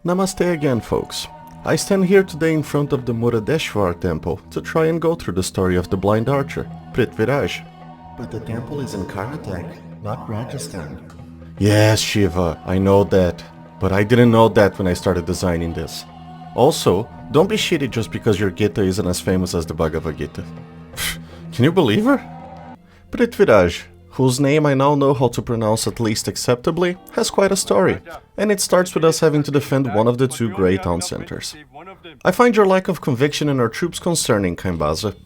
Namaste again, folks. I stand here today in front of the Muradeshwar temple to try and go through the story of the blind archer, Prithviraj. But the temple is in Karnataka, not Rajasthan. Yes, Shiva, I know that. But I didn't know that when I started designing this. Also, don't be shitty just because your Gita isn't as famous as the Bhagavad Gita. Can you believe her? Prithviraj, whose name I now know how to pronounce at least acceptably, has quite a story, and it starts with us having to defend one of the two great town centers. I find your lack of conviction in our troops concerning, Kaimbaza.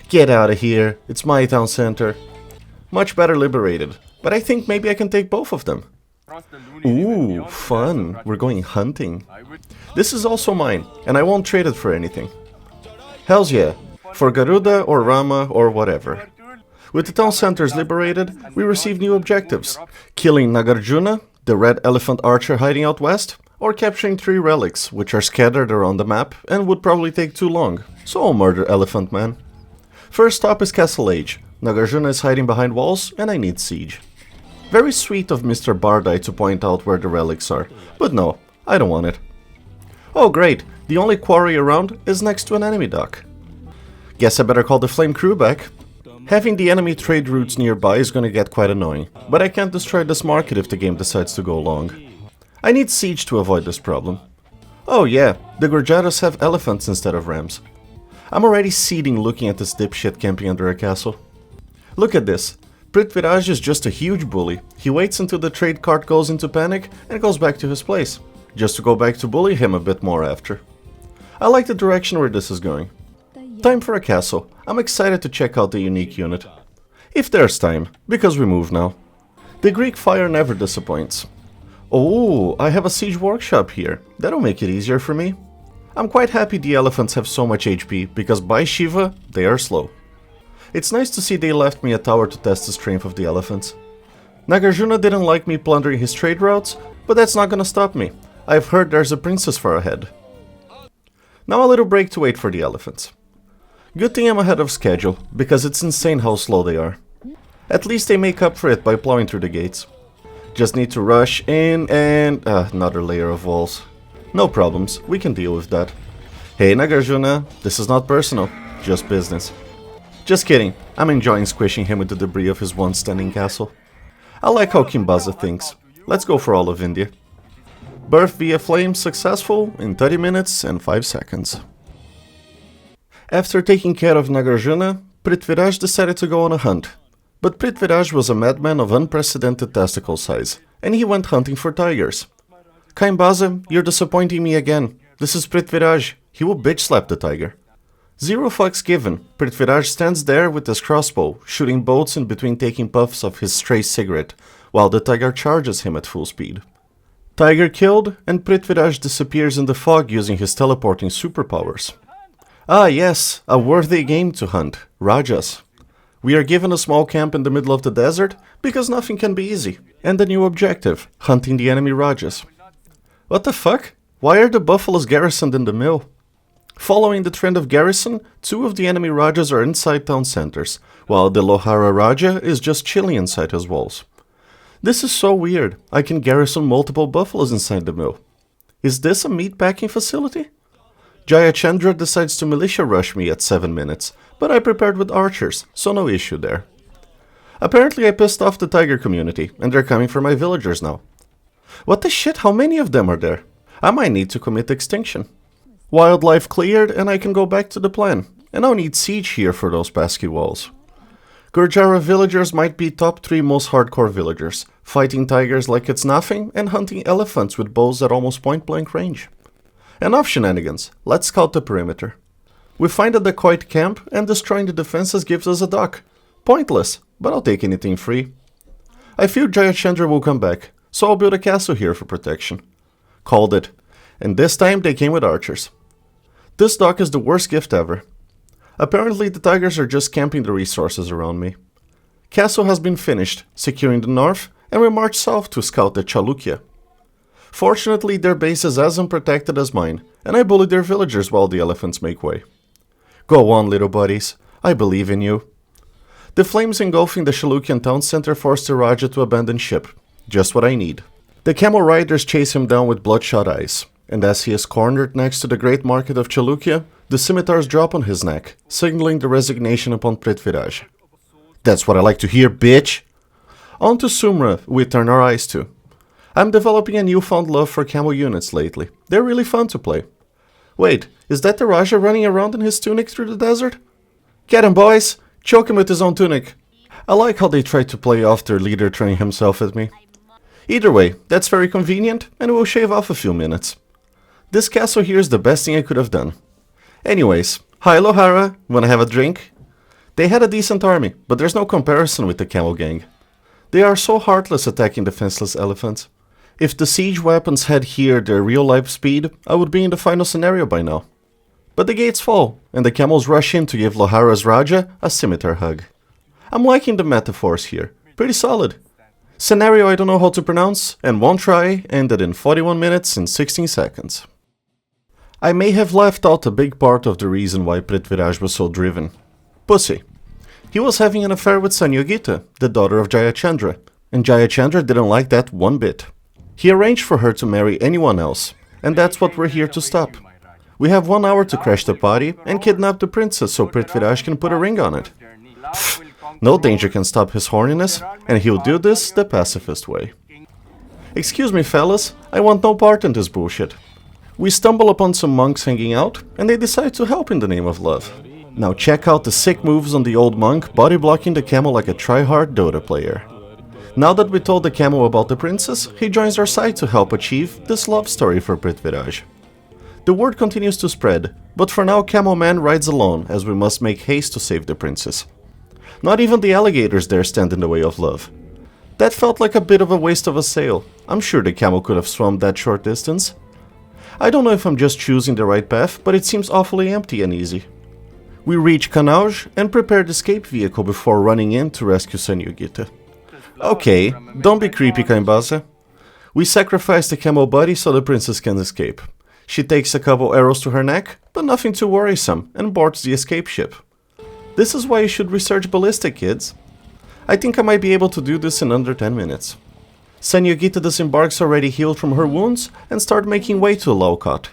Get out of here, it's my town center. Much better liberated, but I think maybe I can take both of them. Ooh, fun, we're going hunting. This is also mine, and I won't trade it for anything. Hells yeah, for Garuda or Rama or whatever. With the town centers liberated, we receive new objectives. Killing Nagarjuna, the red elephant archer hiding out west, or capturing 3 relics, which are scattered around the map and would probably take too long, so I'll murder Elephant Man. First stop is Castle Age. Nagarjuna is hiding behind walls and I need siege. Very sweet of Mr. Bardai to point out where the relics are, but no, I don't want it. Oh great, the only quarry around is next to an enemy dock. Guess I better call the flame crew back. Having the enemy trade routes nearby is gonna get quite annoying, but I can't destroy this market if the game decides to go long. I need siege to avoid this problem. Oh yeah, the gurjaras have elephants instead of rams. I'm already seething looking at this dipshit camping under a castle. Look at this. Prithviraj is just a huge bully. He waits until the trade cart goes into panic and goes back to his place, just to go back to bully him a bit more after. I like the direction where this is going. Time for a castle. I'm excited to check out the unique unit. If there's time, because we move now. The Greek fire never disappoints. Oh, I have a siege workshop here. That'll make it easier for me. I'm quite happy the elephants have so much HP, because by Shiva, they are slow. It's nice to see they left me a tower to test the strength of the elephants. Nagarjuna didn't like me plundering his trade routes, but that's not gonna stop me. I've heard there's a princess far ahead. Now a little break to wait for the elephants. Good thing I'm ahead of schedule, because it's insane how slow they are. At least they make up for it by plowing through the gates. Just need to rush in and... another layer of walls. No problems, we can deal with that. Hey Nagarjuna, this is not personal, just business. Just kidding, I'm enjoying squishing him with the debris of his once standing castle. I like how Kimbaza thinks. Let's go for all of India. Birth via flame successful in 30 minutes and 5 seconds. After taking care of Nagarjuna, Prithviraj decided to go on a hunt. But Prithviraj was a madman of unprecedented testicle size, and he went hunting for tigers. Kaimbaza, you're disappointing me again. This is Prithviraj. He will bitch slap the tiger. 0 fucks given. Prithviraj stands there with his crossbow, shooting bolts in between taking puffs of his stray cigarette, while the tiger charges him at full speed. Tiger killed, and Prithviraj disappears in the fog using his teleporting superpowers. Ah yes, a worthy game to hunt, Rajas. We are given a small camp in the middle of the desert, because nothing can be easy, and a new objective, hunting the enemy Rajas. What the fuck? Why are the buffaloes garrisoned in the mill? Following the trend of garrison, 2 of the enemy Rajas are inside town centers, while the Lohara Raja is just chilling inside his walls. This is so weird, I can garrison multiple buffaloes inside the mill. Is this a meatpacking facility? Jayachandra decides to militia rush me at 7 minutes, but I prepared with archers, so no issue there. Apparently I pissed off the tiger community, and they're coming for my villagers now. What the shit, how many of them are there? I might need to commit extinction. Wildlife cleared and I can go back to the plan, and I'll need siege here for those pesky walls. Gurjara villagers might be top 3 most hardcore villagers, fighting tigers like it's nothing and hunting elephants with bows at almost point blank range. Enough shenanigans, let's scout the perimeter. We find a dacoit camp and destroying the defenses gives us a dock. Pointless, but I'll take anything free. I feel Jayachandra will come back, so I'll build a castle here for protection. Called it, and this time they came with archers. This dock is the worst gift ever. Apparently the tigers are just camping the resources around me. Castle has been finished, securing the north, and we march south to scout the Chalukya. Fortunately, their base is as unprotected as mine, and I bully their villagers while the elephants make way. Go on, little buddies. I believe in you. The flames engulfing the Chalukyan town center forced the Raja to abandon ship. Just what I need. The camel riders chase him down with bloodshot eyes, and as he is cornered next to the great market of Chalukya, the scimitars drop on his neck, signaling the resignation upon Prithviraj. That's what I like to hear, bitch! On to Sumra, we turn our eyes to. I'm developing a newfound love for camel units lately. They're really fun to play. Wait, is that the Raja running around in his tunic through the desert? Get him, boys! Choke him with his own tunic. I like how they try to play off their leader throwing himself at me. Either way, that's very convenient, and we'll shave off a few minutes. This castle here is the best thing I could have done. Anyways, hi Lohara, wanna have a drink? They had a decent army, but there's no comparison with the camel gang. They are so heartless attacking defenseless elephants. If the siege weapons had here their real-life speed, I would be in the final scenario by now. But the gates fall, and the camels rush in to give Lohara's Raja a scimitar hug. I'm liking the metaphors here, pretty solid. Scenario I don't know how to pronounce, and one try ended in 41 minutes and 16 seconds. I may have left out a big part of the reason why Prithviraj was so driven. Pussy. He was having an affair with Sanyogita, the daughter of Jayachandra, and Jayachandra didn't like that one bit. He arranged for her to marry anyone else, and that's what we're here to stop. We have 1 hour to crash the party and kidnap the princess so Prithviraj can put a ring on it. Pfft, no danger can stop his horniness, and he'll do this the pacifist way. Excuse me fellas, I want no part in this bullshit. We stumble upon some monks hanging out, and they decide to help in the name of love. Now check out the sick moves on the old monk body blocking the camel like a try-hard Dota player. Now that we told the camel about the princess, he joins our side to help achieve this love story for Prithviraj. The word continues to spread, but for now Camel Man rides alone as we must make haste to save the princess. Not even the alligators dare stand in the way of love. That felt like a bit of a waste of a sail. I'm sure the camel could have swum that short distance. I don't know if I'm just choosing the right path, but it seems awfully empty and easy. We reach Kanauj and prepare the escape vehicle before running in to rescue Sanyogita. Okay, don't be creepy, Kaimbasa. We sacrifice the camel body so the princess can escape. She takes a couple arrows to her neck, but nothing too worrisome, and boards the escape ship. This is why you should research ballistic, kids. I think I might be able to do this in under 10 minutes. Sanyogita disembarks already healed from her wounds and start making way to Laukat.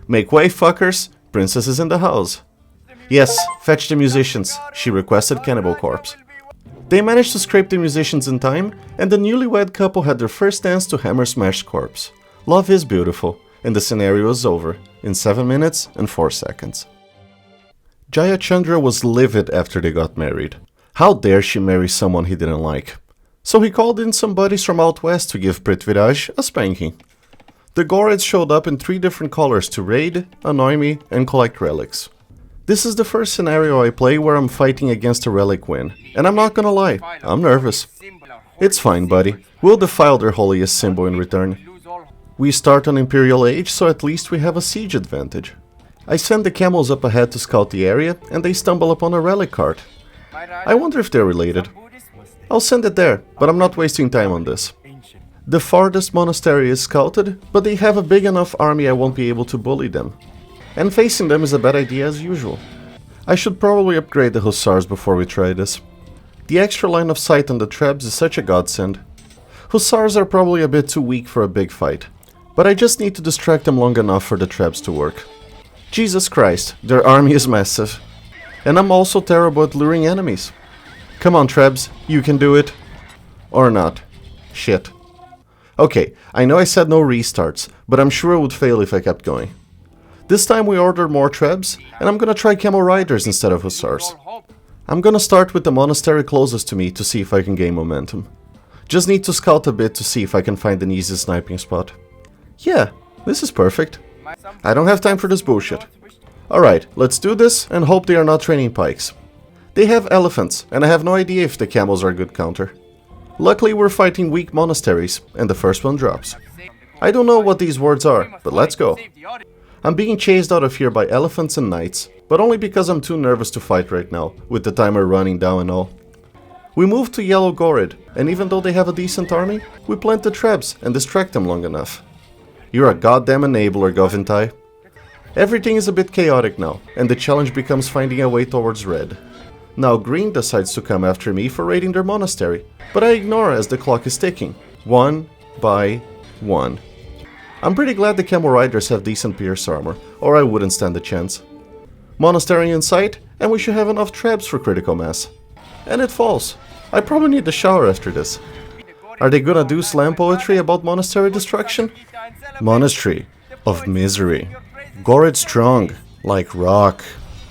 Make way, fuckers, princess is in the house. Yes, fetch the musicians, she requested Cannibal Corpse. They managed to scrape the musicians in time, and the newlywed couple had their first dance to Hammer Smash Corpse. Love is beautiful, and the scenario is over, in 7 minutes and 4 seconds. Jayachandra was livid after they got married. How dare she marry someone he didn't like? So he called in some buddies from out west to give Prithviraj a spanking. The Ghorids showed up in 3 different colors to raid, annoy me, and collect relics. This is the first scenario I play where I'm fighting against a relic win, and I'm not gonna lie, I'm nervous. It's fine, buddy, we'll defile their holiest symbol in return. We start on Imperial Age, so at least we have a siege advantage. I send the camels up ahead to scout the area, and they stumble upon a relic cart. I wonder if they're related. I'll send it there, but I'm not wasting time on this. The farthest monastery is scouted, but they have a big enough army I won't be able to bully them. And facing them is a bad idea as usual. I should probably upgrade the hussars before we try this. The extra line of sight on the trebs is such a godsend. Hussars are probably a bit too weak for a big fight, but I just need to distract them long enough for the trebs to work. Jesus Christ, their army is massive. And I'm also terrible at luring enemies. Come on trebs, you can do it. Or not. Shit. Okay, I know I said no restarts, but I'm sure I would fail if I kept going. This time we order more trebs, and I'm gonna try camel riders instead of hussars. I'm gonna start with the monastery closest to me to see if I can gain momentum. Just need to scout a bit to see if I can find an easy sniping spot. Yeah, this is perfect. I don't have time for this bullshit. Alright, let's do this and hope they are not training pikes. They have elephants, and I have no idea if the camels are a good counter. Luckily we're fighting weak monasteries, and the first one drops. I don't know what these words are, but let's go. I'm being chased out of here by elephants and knights, but only because I'm too nervous to fight right now, with the timer running down and all. We move to Yellow Ghorid, and even though they have a decent army, we plant the trebs and distract them long enough. You're a goddamn enabler, Govintai. Everything is a bit chaotic now, and the challenge becomes finding a way towards red. Now green decides to come after me for raiding their monastery, but I ignore as the clock is ticking. 1 by 1. I'm pretty glad the camel riders have decent pierce armor, or I wouldn't stand a chance. Monastery in sight, and we should have enough traps for critical mass. And it falls. I probably need a shower after this. Are they gonna do slam poetry about monastery destruction? Monastery of misery. Ghorid strong, like rock,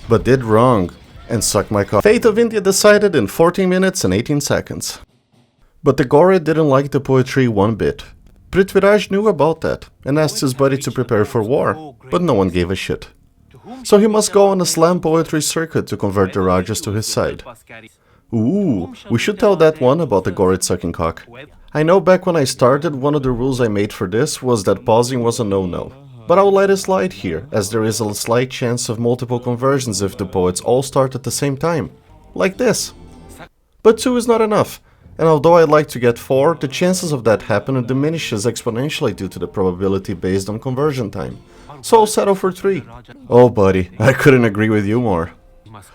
but did wrong, and suck my cock. Fate of India decided in 14 minutes and 18 seconds. But the ghorid didn't like the poetry one bit. Prithviraj knew about that, and asked his buddy to prepare for war, but no one gave a shit. So he must go on a slam poetry circuit to convert the Rajas to his side. Ooh, we should tell that one about the ghorid sucking cock. I know back when I started, one of the rules I made for this was that pausing was a no-no. But I'll let it slide here, as there is a slight chance of multiple conversions if the poets all start at the same time. Like this. But 2 is not enough, and although I'd like to get 4, the chances of that happening diminishes exponentially due to the probability based on conversion time. So I'll settle for 3. Oh buddy, I couldn't agree with you more.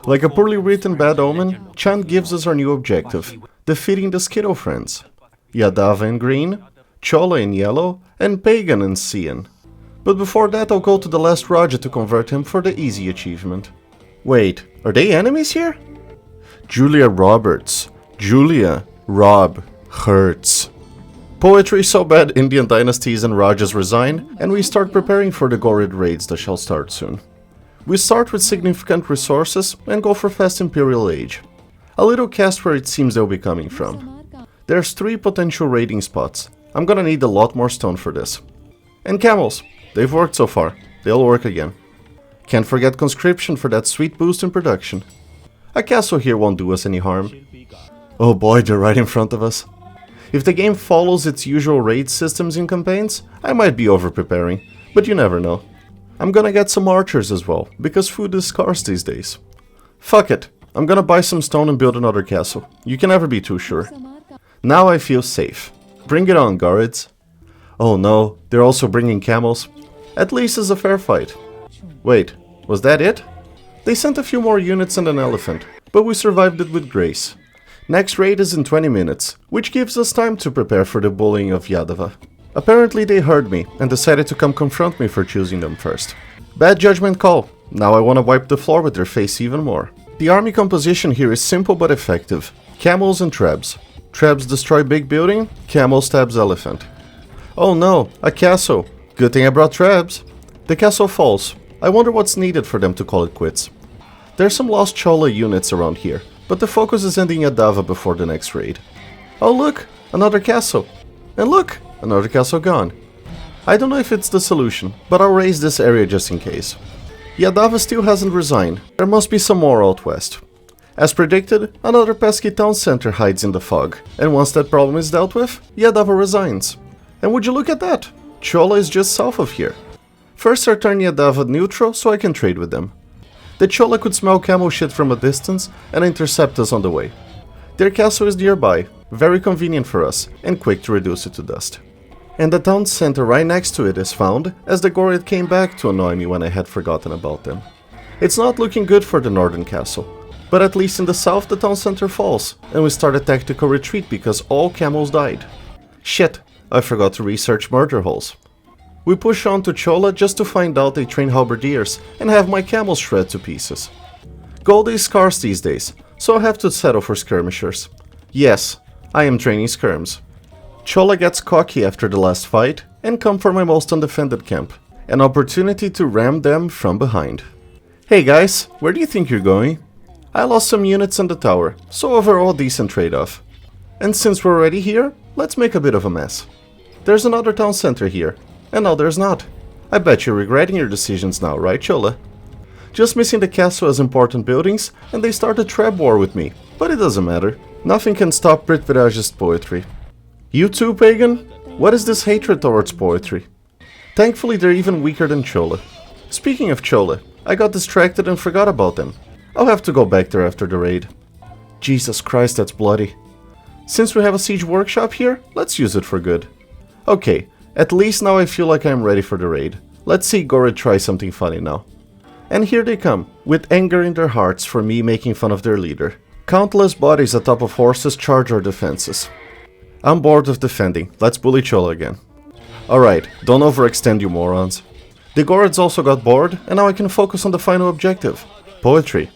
Like a poorly written bad omen, Chand gives us our new objective, defeating the Skittle friends. Yadava in green, Chola in yellow, and Pagan in cyan. But before that I'll go to the last Raja to convert him for the easy achievement. Wait, are they enemies here? Julia Roberts. Julia, Rob, Hurts. Poetry so bad Indian dynasties and Rajas resign, and we start preparing for the ghorid raids that shall start soon. We start with significant resources and go for fast Imperial Age. A little cast where it seems they'll be coming from. There's 3 potential raiding spots. I'm gonna need a lot more stone for this. And camels. They've worked so far. They'll work again. Can't forget conscription for that sweet boost in production. A castle here won't do us any harm. Oh boy, they're right in front of us. If the game follows its usual raid systems in campaigns, I might be over-preparing, but you never know. I'm gonna get some archers as well, because food is scarce these days. Fuck it, I'm gonna buy some stone and build another castle. You can never be too sure. Now I feel safe. Bring it on, Ghorids. Oh no, they're also bringing camels. At least it's a fair fight. Wait, was that it? They sent a few more units and an elephant, but we survived it with grace. Next raid is in 20 minutes, which gives us time to prepare for the bullying of Yadava. Apparently they heard me and decided to come confront me for choosing them first. Bad judgment call. Now I want to wipe the floor with their face even more. The army composition here is simple but effective. Camels and trebs. Trebs destroy big building, camel stabs elephant. Oh no, a castle. Good thing I brought trebs. The castle falls. I wonder what's needed for them to call it quits. There's some lost Chola units around here, but the focus is ending Yadava before the next raid. Oh look, another castle. And look, another castle gone. I don't know if it's the solution, but I'll raise this area just in case. Yadava still hasn't resigned. There must be some more out west. As predicted, another pesky town center hides in the fog, and once that problem is dealt with, Yadava resigns. And would you look at that? Chola is just south of here. First I turn Yadava neutral so I can trade with them. The Chola could smell camel shit from a distance and intercept us on the way. Their castle is nearby, very convenient for us, and quick to reduce it to dust. And the town center right next to it is found, as the ghorid came back to annoy me when I had forgotten about them. It's not looking good for the northern castle, but at least in the south the town center falls, and we start a tactical retreat because all camels died. Shit, I forgot to research murder holes. We push on to Chola just to find out they train halberdiers and have my camels shred to pieces. Gold is scarce these days, so I have to settle for skirmishers. Yes, I am training skirms. Chola gets cocky after the last fight and come for my most undefended camp, an opportunity to ram them from behind. Hey guys, where do you think you're going? I lost some units in the tower, so overall decent trade-off. And since we're already here, let's make a bit of a mess. There's another town center here, and now there's not. I bet you're regretting your decisions now, right Chola? Just missing the castle as important buildings, and they start a trap war with me, but it doesn't matter. Nothing can stop Prithviraj's poetry. You too, Pagan? What is this hatred towards poetry? Thankfully they're even weaker than Chola. Speaking of Chola, I got distracted and forgot about them. I'll have to go back there after the raid. Jesus Christ, that's bloody. Since we have a siege workshop here, let's use it for good. Okay, at least now I feel like I'm ready for the raid. Let's see Ghorid try something funny now. And here they come, with anger in their hearts for me making fun of their leader. Countless bodies atop of horses charge our defenses. I'm bored of defending, let's bully Chola again. Alright, don't overextend you morons. The Gorids also got bored, and now I can focus on the final objective. Poetry.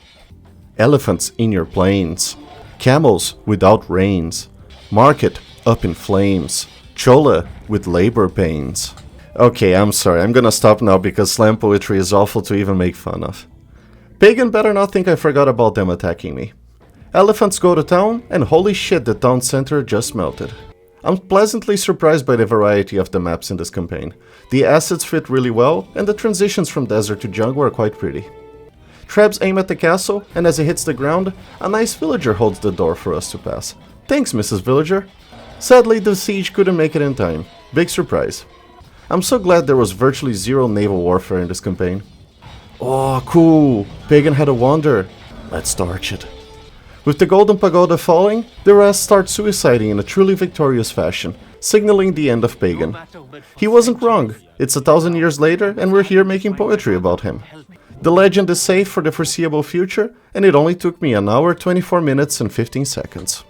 Elephants in your plains. Camels without reins. Market up in flames. Chola with labor pains. Okay, I'm sorry, I'm gonna stop now because slam poetry is awful to even make fun of. Pagan better not think I forgot about them attacking me. Elephants go to town, and holy shit, the town center just melted. I'm pleasantly surprised by the variety of the maps in this campaign. The assets fit really well, and the transitions from desert to jungle are quite pretty. Trebs aim at the castle, and as it hits the ground, a nice villager holds the door for us to pass. Thanks, Mrs. Villager. Sadly, the siege couldn't make it in time. Big surprise. I'm so glad there was virtually zero naval warfare in this campaign. Oh, cool! Pagan had a wonder. Let's torch it. With the Golden Pagoda falling, the rest start suiciding in a truly victorious fashion, signaling the end of Pagan. He wasn't wrong. It's 1,000 years later, and we're here making poetry about him. The legend is safe for the foreseeable future, and it only took me 1 hour, 24 minutes and 15 seconds.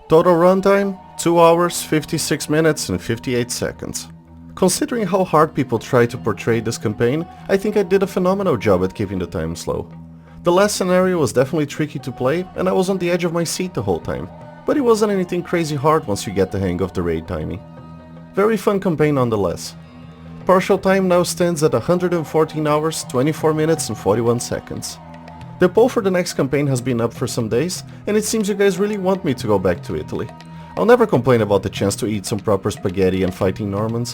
Total runtime, 2 hours, 56 minutes and 58 seconds. Considering how hard people try to portray this campaign, I think I did a phenomenal job at keeping the time slow. The last scenario was definitely tricky to play, and I was on the edge of my seat the whole time, but it wasn't anything crazy hard once you get the hang of the raid timing. Very fun campaign nonetheless. Partial time now stands at 114 hours, 24 minutes and 41 seconds. The poll for the next campaign has been up for some days, and it seems you guys really want me to go back to Italy. I'll never complain about the chance to eat some proper spaghetti and fighting Normans.